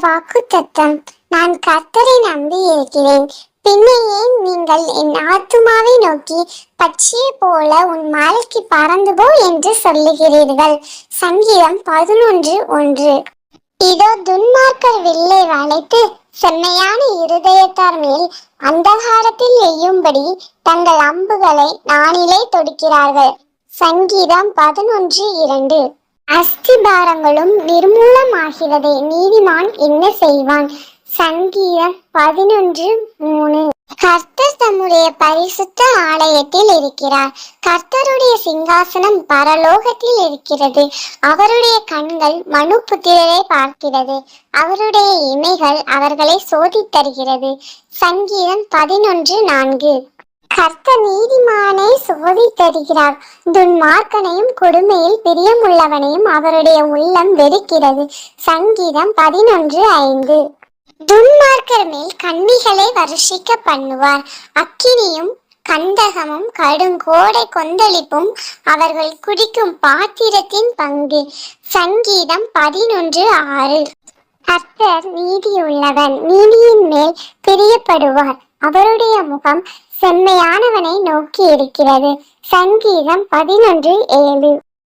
வாக்குத்தத்தம். நான் கர்த்தரை நம்பி இருக்கிறேன். பின்னே ஏன் நீங்கள் என் ஆத்துமாவை நோக்கி பட்சியை போல உன் மாலைக்கு பறந்து போ என்று சொல்லுகிறீர்கள்? சங்கீதம் 11:1. இதோ துன்மார்க்கர் வில்லை வளைத்து செம்மையான இருதயத்தார் மேல் அந்தகாரத்தில் எய்யும்படி தங்கள் அம்புகளை நானிலே தொடுக்கிறார்கள். சங்கீதம் 11:2. அஸ்திபாரங்களும் நிர்மூலமாகிறதே, நீதிமான் என்ன செய்வான்? சங்கீதம் 11:3. கர்த்தர் தம்முடைய பரிசுத்த ஆலயத்தில் இருக்கிறார். கர்த்தருடைய சிங்காசனம் பரலோகத்தில் இருக்கிறது. அவருடைய கண்கள் மனுபுத்திரரை பார்க்கிறது. அவருடைய இமைகள் அவர்களை சோதித்தருகிறது. சங்கீதம் 11:4. கர்த்தர் நீதிமானை சோதித்தருகிறார். துன்மார்க்கனையும் கொடுமையில் பிரியமுள்ளவனையும் அவருடைய உள்ளம் வெறுக்கிறது. சங்கீதம் 11:5. துன்மார்க்கர் மேல் கண்ணிகளை வருஷிக்க பண்ணுவார். அக்கினியும் கந்தகமும் கடுங்கோடை கொந்தளிப்பும் அவர்கள் குடிக்கும் பாத்திரத்தின் பங்கு. சங்கீதம் 11:6. கர்த்தர் நீதியுள்ளவன், நீதியின் மேல் பிரியப்படுவார். அவருடைய முகம் செம்மையானவனை நோக்கி இருக்கிறது. சங்கீதம் 11:7.